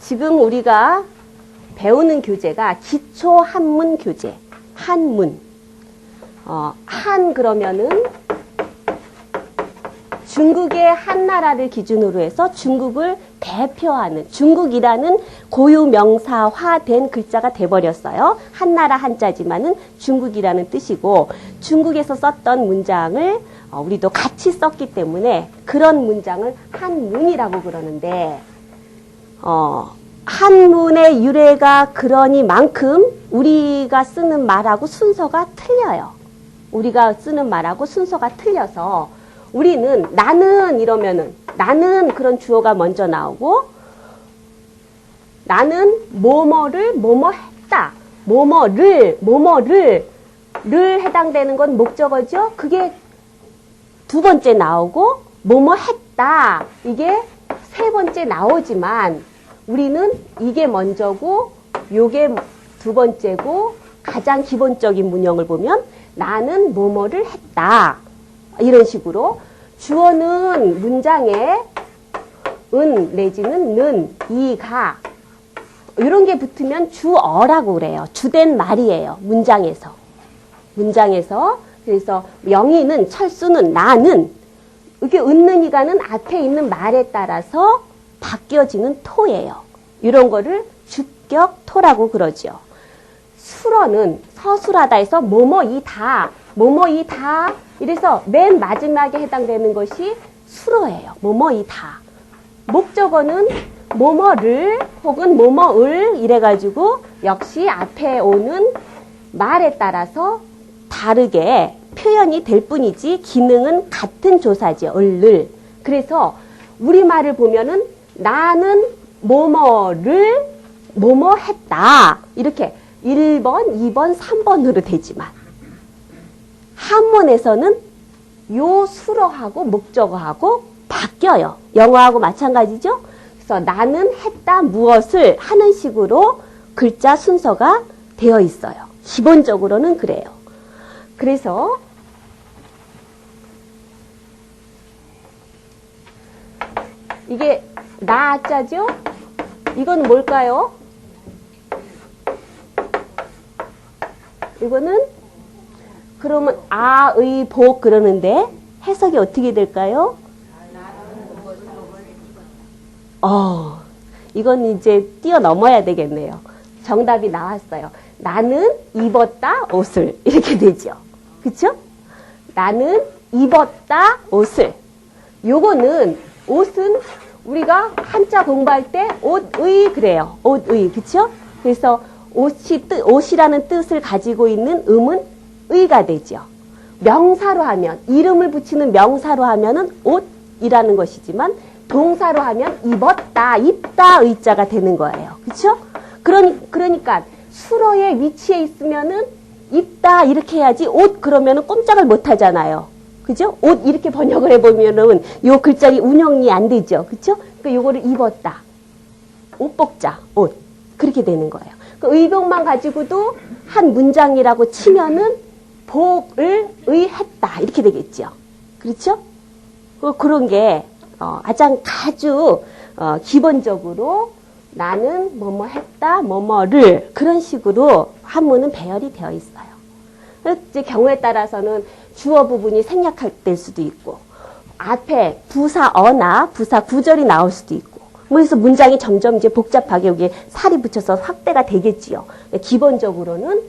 지금 우리가 배우는 교재가 기초 한문 교재, 한문. 한 그러면은 중국의 한나라를 기준으로 해서 중국을 대표하는 중국이라는 고유 명사화된 글자가 돼버렸어요. 한나라 한자지만은 중국이라는 뜻이고 중국에서 썼던 문장을 우리도 같이 썼기 때문에 그런 문장을 한문이라고 그러는데 한문의 유래가 그러니만큼 우리가 쓰는 말하고 순서가 틀려요. 우리가 쓰는 말하고 순서가 틀려서 우리는 나는 이러면은 나는 그런 주어가 먼저 나오고 나는 뭐뭐를 뭐뭐 했다. 뭐뭐를 해당되는 건 목적어죠. 그게 두 번째 나오고 뭐뭐 했다. 이게 세 번째 나오지만 우리는 이게 먼저고 요게 두 번째고 가장 기본적인 문형을 보면 나는 뭐뭐를 했다. 이런 식으로 주어는 문장에 은 내지는 는, 이, 가 이런 게 붙으면 주어라고 그래요. 주된 말이에요. 문장에서. 그래서 명의는 철수는 나는 이게 은는 이가는 앞에 있는 말에 따라서 바뀌어지는 토예요. 이런 거를 주격토라고 그러죠. 수러는 서술하다 해서 뭐뭐이다 이래서 맨 마지막에 해당되는 것이 수러예요. 뭐뭐이다. 목적어는 뭐뭐를 혹은 뭐뭐을 이래가지고 역시 앞에 오는 말에 따라서 다르게 표현이 될 뿐이지 기능은 같은 조사죠. 을을. 그래서 우리말을 보면은 나는 뭐뭐를 뭐뭐 했다. 이렇게 1번, 2번, 3번으로 되지만 한문에서는 요 수러하고 목적어하고 바뀌어요. 영어하고 마찬가지죠. 그래서 나는 했다 무엇을 하는 식으로 글자 순서가 되어 있어요. 기본적으로는 그래요. 그래서 이게 나자죠? 이건 뭘까요? 이거는 그러면 아의 복 그러는데 해석이 어떻게 될까요? 이건 이제 뛰어넘어야 되겠네요. 정답이 나왔어요. 나는 입었다 옷을 이렇게 되죠. 그쵸? 나는 입었다 옷을. 요거는 옷은 우리가 한자 공부할 때 옷의 그래요. 옷의. 그쵸? 그래서 옷이라는 뜻을 가지고 있는 음은 의가 되죠. 명사로 하면 이름을 붙이는 명사로 하면은 옷이라는 것이지만 동사로 하면 입었다, 입다 의자가 되는 거예요. 그렇죠? 그러니까 수로의 위치에 있으면은 입다 이렇게 해야지 옷 그러면은 꼼짝을 못 하잖아요. 그죠? 옷 이렇게 번역을 해보면은 요 글자리 운영이 안 되죠. 그렇죠? 그러니까 요거를 입었다. 옷 뽑자, 옷. 그렇게 되는 거예요. 그 의복만 가지고도 한 문장이라고 치면은 복을 의했다. 이렇게 되겠죠. 그렇죠? 그런 게 가장 기본적으로 나는 뭐뭐 했다, 뭐뭐를 그런 식으로 한문은 배열이 되어 있어요. 이제 경우에 따라서는 주어 부분이 생략될 수도 있고 앞에 부사어나 부사 구절이 나올 수도 있고 그래서 문장이 점점 이제 복잡하게 여기에 살이 붙여서 확대가 되겠지요. 기본적으로는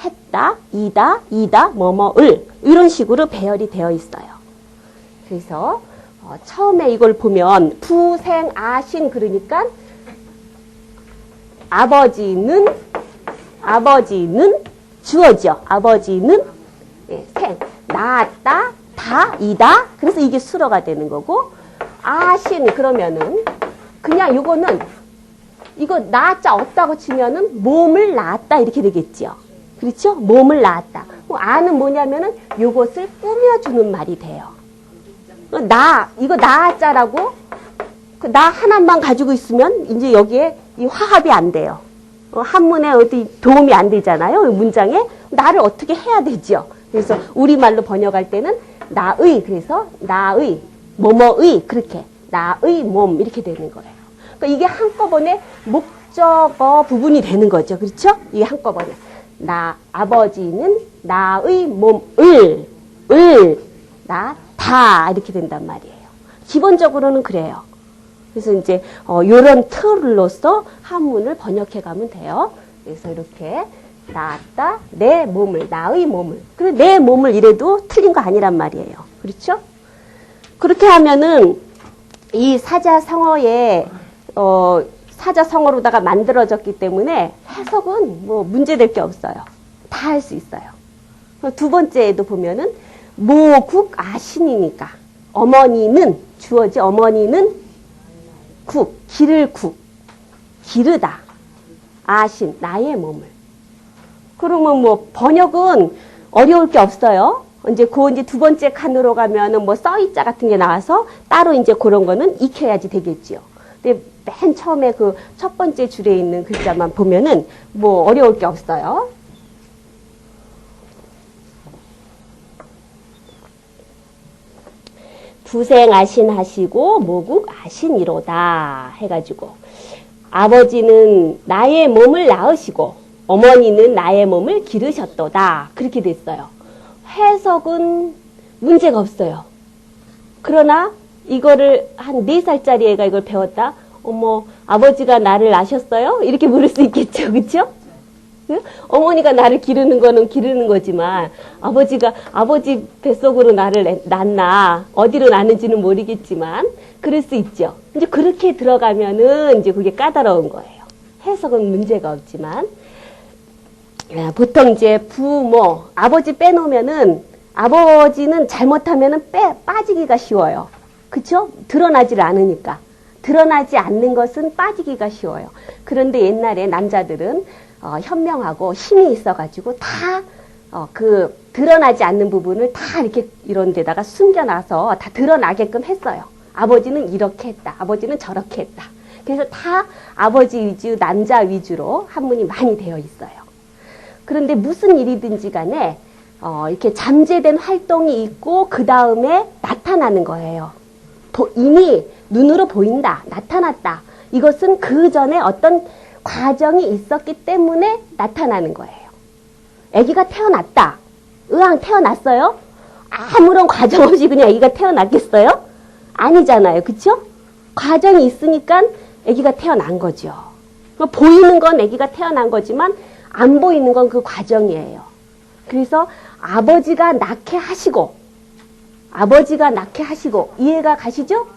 했다, 이다, 뭐뭐을 이런 식으로 배열이 되어 있어요. 그래서 처음에 이걸 보면 부생아신 그러니까 아버지는 주어죠. 아버지는 생, 낳았다, 이다. 그래서 이게 수로가 되는 거고 아신 그러면은 그냥 이거는 이거 낳았자 없다고 치면은 몸을 낳았다 이렇게 되겠죠. 그렇죠? 몸을 낳았다. 아는 뭐냐면은 요것을 꾸며주는 말이 돼요. 이거 낳았자라고 나 하나만 가지고 있으면 이제 여기에 이 화합이 안 돼요. 한문에 어디 도움이 안 되잖아요. 문장에 나를 어떻게 해야 되죠. 그래서 우리말로 번역할 때는 나의 그래서 나의 뭐뭐의 그렇게 나의 몸 이렇게 되는 거예요. 그러니까 이게 한꺼번에 목적어 부분이 되는 거죠. 그렇죠? 이게 한꺼번에. 아버지는 나의 몸을, 다 이렇게 된단 말이에요. 기본적으로는 그래요. 그래서 이제 요런 틀로서 한문을 번역해 가면 돼요. 그래서 이렇게 낳았다, 내 몸을, 나의 몸을. 그래, 내 몸을 이래도 틀린 거 아니란 말이에요. 그렇죠? 그렇게 하면은 이 사자성어에 사자성어로다가 만들어졌기 때문에 해석은 뭐 문제될 게 없어요. 다 할 수 있어요. 두 번째에도 보면은 모국 아신이니까 어머니는 주어지 어머니는 기를 기르다. 아신, 나의 몸을. 그러면 뭐 번역은 어려울 게 없어요. 이제 두 번째 칸으로 가면은 뭐 써이자 같은 게 나와서 따로 이제 그런 거는 익혀야지 되겠지요. 근데 맨 처음에 그 첫 번째 줄에 있는 글자만 보면은 뭐 어려울 게 없어요. 부생아신 하시고 모국 아신이로다 해가지고 아버지는 나의 몸을 낳으시고 어머니는 나의 몸을 기르셨도다. 그렇게 됐어요. 해석은 문제가 없어요. 그러나 이거를 한 4살짜리 애가 이걸 배웠다? 어머, 아버지가 나를 낳으셨어요? 이렇게 물을 수 있겠죠. 그쵸? 응? 어머니가 나를 기르는 거는 기르는 거지만 아버지 뱃속으로 나를 낳나 어디로 낳는지는 모르겠지만 그럴 수 있죠. 이제 그렇게 들어가면은 이제 그게 까다로운 거예요. 해석은 문제가 없지만 보통 이제 부모, 아버지 빼놓으면은 아버지는 잘못하면은 빠지기가 쉬워요. 그쵸? 드러나질 않으니까. 드러나지 않는 것은 빠지기가 쉬워요. 그런데 옛날에 남자들은 현명하고 힘이 있어가지고 다 드러나지 않는 부분을 다 이렇게 이런 데다가 숨겨놔서 다 드러나게끔 했어요. 아버지는 이렇게 했다. 아버지는 저렇게 했다. 그래서 다 아버지 위주, 남자 위주로 한문이 많이 되어 있어요. 그런데 무슨 일이든지 간에 이렇게 잠재된 활동이 있고 그 다음에 나타나는 거예요. 이미 눈으로 보인다, 나타났다. 이것은 그 전에 어떤 과정이 있었기 때문에 나타나는 거예요. 아기가 태어났다. 의왕 태어났어요? 아무런 과정 없이 그냥 아기가 태어났겠어요? 아니잖아요. 그쵸? 과정이 있으니까 아기가 태어난 거죠. 보이는 건 아기가 태어난 거지만 안 보이는 건 그 과정이에요. 그래서 아버지가 낳게 하시고 이해가 가시죠?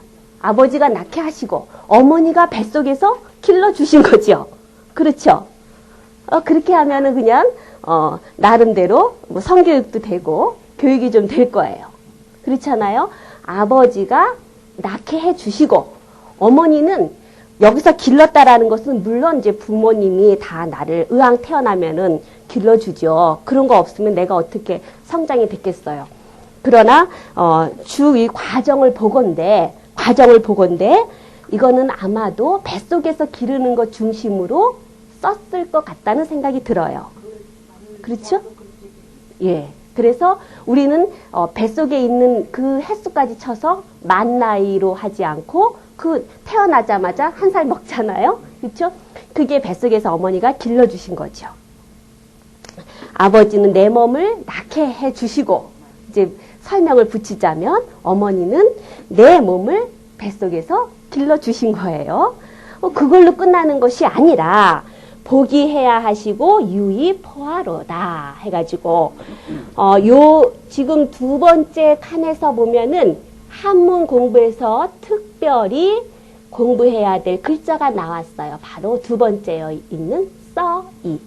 아버지가 낳게 하시고 어머니가 뱃속에서 길러주신 거죠. 그렇죠? 그렇게 하면은 그냥 나름대로 뭐 성교육도 되고 교육이 좀 될 거예요. 그렇잖아요? 아버지가 낳게 해주시고 어머니는 여기서 길렀다라는 것은 물론 이제 부모님이 다 나를 의왕 태어나면은 길러주죠. 그런 거 없으면 내가 어떻게 성장이 됐겠어요. 그러나 이 과정을 보건대 이거는 아마도 뱃속에서 기르는 것 중심으로 썼을 것 같다는 생각이 들어요. 그렇죠? 예. 그래서 우리는 뱃속에 있는 그 횟수까지 쳐서 만 나이로 하지 않고 그 태어나자마자 1살 먹잖아요. 그렇죠? 그게 뱃속에서 어머니가 길러주신 거죠. 아버지는 내 몸을 낳게 해주시고 이제 설명을 붙이자면 어머니는 내 몸을 뱃속에서 길러주신 거예요. 그걸로 끝나는 것이 아니라 보기해야 하시고 유의 포하로다 해가지고 지금 두 번째 칸에서 보면은 한문 공부에서 특별히 공부해야 될 글자가 나왔어요. 바로 두 번째에 있는 써이.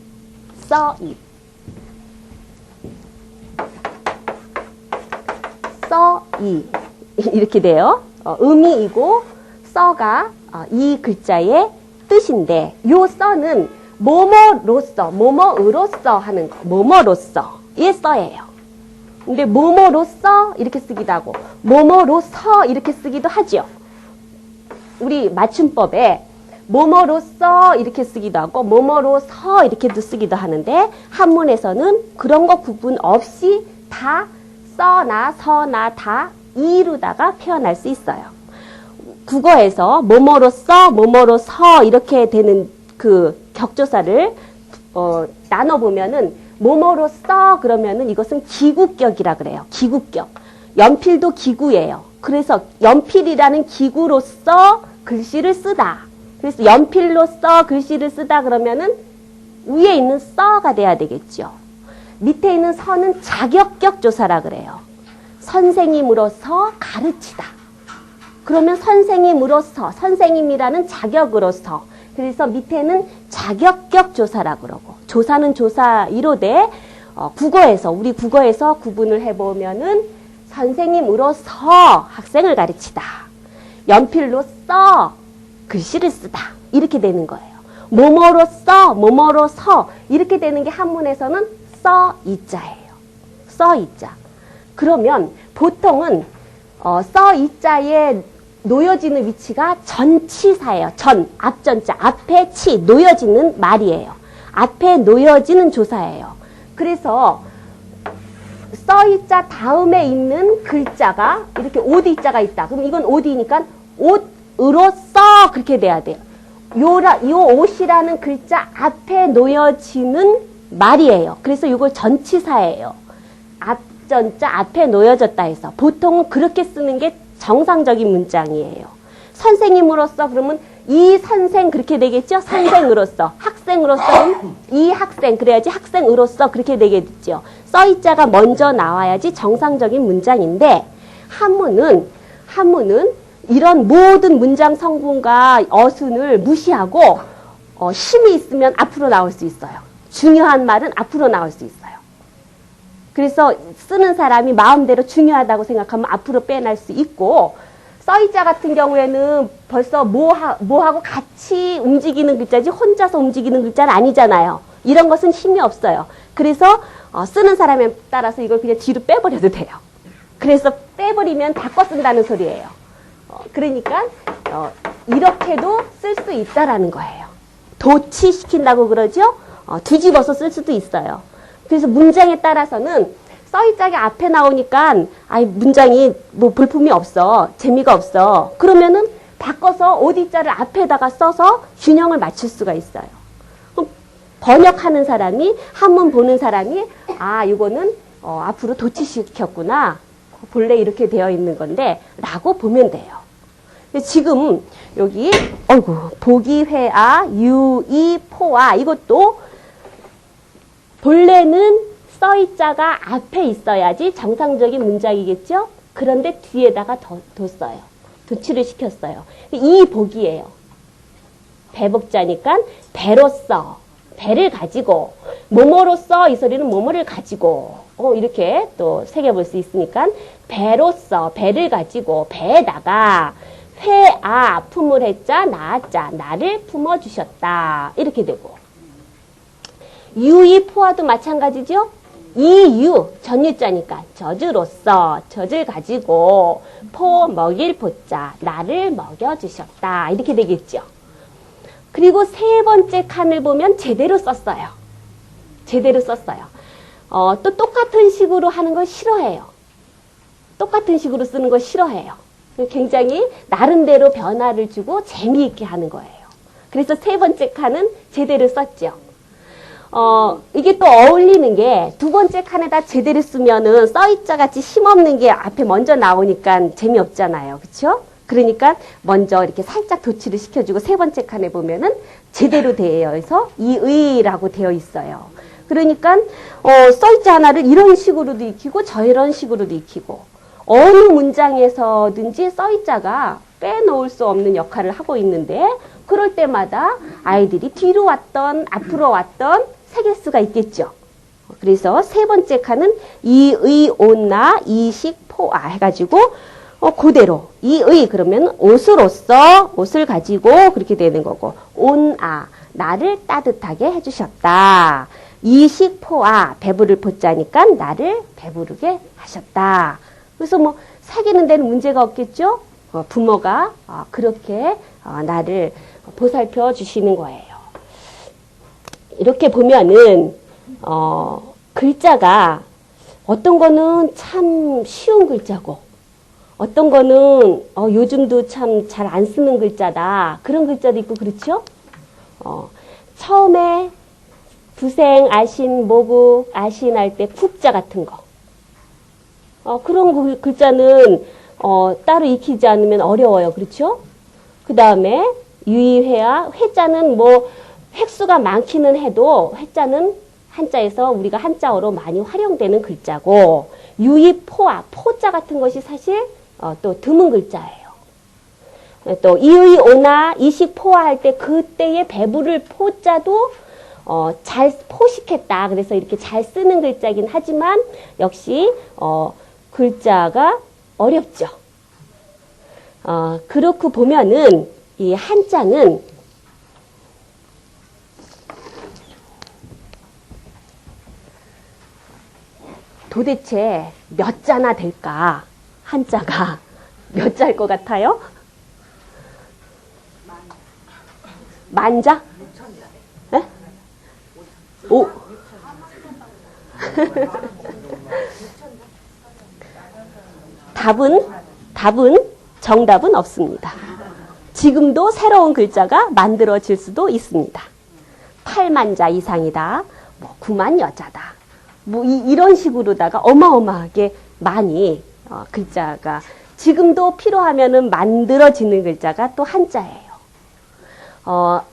이렇게 돼요. 음이이고 써가 이 글자의 뜻인데 요 써는 뭐뭐로써 하는 거. 뭐뭐로써의 써예요. 근데 뭐뭐로써 이렇게 쓰기도 하고 뭐뭐로서 이렇게 쓰기도 하죠. 우리 맞춤법에 뭐뭐로써 이렇게 쓰기도 하고 뭐뭐로서 이렇게도 쓰기도 하는데 한문에서는 그런 거 구분 없이 다 써나 서나 다 이루다가 표현할 수 있어요. 국어에서 뭐뭐로써, 뭐뭐로서 이렇게 되는 그 격조사를 나눠보면은 뭐뭐로써 그러면은 이것은 기구격이라 그래요. 기구격. 연필도 기구예요. 그래서 연필이라는 기구로서 글씨를 쓰다. 그래서 연필로써 글씨를 쓰다 그러면은 위에 있는 써가 돼야 되겠죠. 밑에 있는 서는 자격격 조사라 그래요. 선생님으로서 가르치다. 그러면 선생님으로서, 선생님이라는 자격으로서. 그래서 밑에는 자격격 조사라 그러고, 조사는 조사 1호대, 국어에서, 우리 국어에서 구분을 해보면은 선생님으로서 학생을 가르치다. 연필로써 글씨를 쓰다. 이렇게 되는 거예요. 뭐뭐로써, 뭐뭐로서 이렇게 되는 게 한문에서는 써이자예요. 써이자. 그러면 보통은 써이자에 놓여지는 위치가 전치사예요. 전, 앞전자, 앞에 치, 놓여지는 말이에요. 앞에 놓여지는 조사예요. 그래서 써이자 다음에 있는 글자가 이렇게 옷이자가 있다. 그럼 이건 옷이니까 옷으로써 그렇게 돼야 돼요. 요 옷이라는 글자 앞에 놓여지는 말이에요. 그래서 이걸 전치사예요. 앞전자 앞에 놓여졌다 해서 보통은 그렇게 쓰는 게 정상적인 문장이에요. 선생님으로서 그러면 이 선생 그렇게 되겠죠? 선생으로서. 학생으로서는 이 학생 그래야지 학생으로서 그렇게 되겠죠. 써이자가 먼저 나와야지 정상적인 문장인데 한문은 이런 모든 문장 성분과 어순을 무시하고 힘이 있으면 앞으로 나올 수 있어요. 중요한 말은 앞으로 나올 수 있어요. 그래서 쓰는 사람이 마음대로 중요하다고 생각하면 앞으로 빼낼 수 있고 써이자 같은 경우에는 벌써 뭐하고 같이 움직이는 글자지 혼자서 움직이는 글자는 아니잖아요. 이런 것은 힘이 없어요. 그래서 쓰는 사람에 따라서 이걸 그냥 뒤로 빼버려도 돼요. 그래서 빼버리면 바꿔 쓴다는 소리예요. 그러니까 이렇게도 쓸 수 있다라는 거예요. 도치시킨다고 그러죠? 뒤집어서 쓸 수도 있어요. 그래서 문장에 따라서는 써이자가 앞에 나오니까 문장이 뭐 볼품이 없어. 재미가 없어. 그러면은 바꿔서 어디자를 앞에다가 써서 균형을 맞출 수가 있어요. 번역하는 사람이 한문 보는 사람이 이거는 앞으로 도치시켰구나. 본래 이렇게 되어 있는 건데 라고 보면 돼요. 지금 여기 보기회아, 유의, 포아 이것도 본래는 써이자가 앞에 있어야지 정상적인 문장이겠죠? 그런데 뒤에다가 뒀어요. 도치를 시켰어요. 이 복이에요. 배복자니까 배로써, 배를 가지고 뭐뭐로써 이 소리는 뭐뭐를 가지고 이렇게 또 새겨볼 수 있으니까 배로써, 배를 가지고 배에다가 회아, 품을 했자, 나자, 나를 품어주셨다. 이렇게 되고 유의 포화도 마찬가지죠. 이유, 전유자니까 젖으로써, 젖을 가지고 포, 먹일 포자, 나를 먹여주셨다. 이렇게 되겠죠. 그리고 세 번째 칸을 보면 제대로 썼어요. 제대로 썼어요. 또 똑같은 식으로 하는 걸 싫어해요. 똑같은 식으로 쓰는 걸 싫어해요. 굉장히 나름대로 변화를 주고 재미있게 하는 거예요. 그래서 세 번째 칸은 제대로 썼죠. 이게 또 어울리는 게 두 번째 칸에다 제대로 쓰면은 써이자 같이 힘없는 게 앞에 먼저 나오니까 재미없잖아요. 그쵸? 그러니까 먼저 이렇게 살짝 도치를 시켜주고 세 번째 칸에 보면은 제대로 되어 있어서 이의라고 되어 있어요. 그러니까 써이자 하나를 이런 식으로도 익히고 저런 식으로도 익히고 어느 문장에서든지 써이자가 빼놓을 수 없는 역할을 하고 있는데 그럴 때마다 아이들이 뒤로 왔던 앞으로 왔던 새길 수가 있겠죠. 그래서 세 번째 칸은 이의, 온나, 이식, 포아 해가지고 그대로 이의 그러면 옷으로써 옷을 가지고 그렇게 되는 거고 온아 나를 따뜻하게 해주셨다. 이식, 포아 배부를 포자니까 나를 배부르게 하셨다. 그래서 뭐 새기는 데는 문제가 없겠죠. 부모가 그렇게 나를 보살펴 주시는 거예요. 이렇게 보면은 글자가 어떤 거는 참 쉬운 글자고 어떤 거는 요즘도 참 잘 안 쓰는 글자다. 그런 글자도 있고 그렇죠? 처음에 부생, 아신, 모국, 아신 할 때 국자 같은 거. 그런 글자는 따로 익히지 않으면 어려워요. 그렇죠? 그 다음에 유의회야. 회자는 뭐 획수가 많기는 해도 회자는 한자에서 우리가 한자어로 많이 활용되는 글자고 유의포와 포자 같은 것이 사실 또 드문 글자예요. 또 이의 오나 이식포화 할 때 그때의 배부를 포자도 잘 포식했다. 그래서 이렇게 잘 쓰는 글자이긴 하지만 역시 글자가 어렵죠. 그렇고 보면은 이 한자는 도대체 몇 자나 될까? 한자가 몇 자일 것 같아요? 만자? 에? 오. 정답은 없습니다. 지금도 새로운 글자가 만들어질 수도 있습니다. 8만 자 이상이다. 9만 여자다. 이런 식으로다가 어마어마하게 많이 글자가 지금도 필요하면은 만들어지는 글자가 또 한자예요.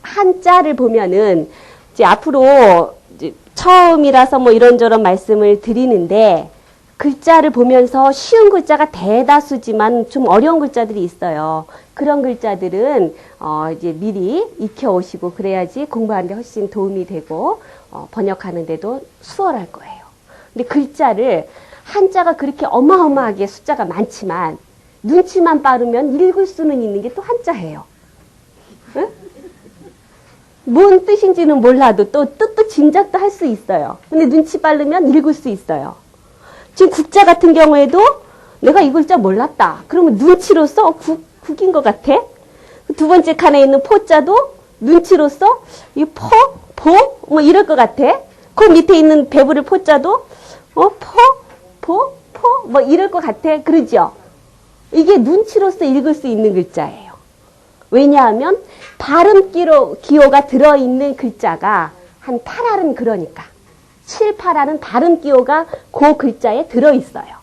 한자를 보면은 이제 앞으로 이제 처음이라서 뭐 이런저런 말씀을 드리는데 글자를 보면서 쉬운 글자가 대다수지만 좀 어려운 글자들이 있어요. 그런 글자들은 이제 미리 익혀오시고 그래야지 공부하는데 훨씬 도움이 되고 번역하는데도 수월할 거예요. 근데 글자를 한자가 그렇게 어마어마하게 숫자가 많지만 눈치만 빠르면 읽을 수는 있는 게 또 한자예요. 응? 뭔 뜻인지는 몰라도 또 뜻도 짐작도 할 수 있어요. 근데 눈치 빠르면 읽을 수 있어요. 지금 국자 같은 경우에도 내가 이 글자 몰랐다. 그러면 눈치로서 국인 것 같아. 두 번째 칸에 있는 포자도 눈치로서 이 뭐 이럴 것 같아. 그 밑에 있는 배부를 포자도 뭐 이럴 것 같아. 그러죠? 이게 눈치로서 읽을 수 있는 글자예요. 왜냐하면 발음 기호가 들어있는 글자가 한 8알은 그러니까 7, 8알은 발음 기호가 그 글자에 들어있어요.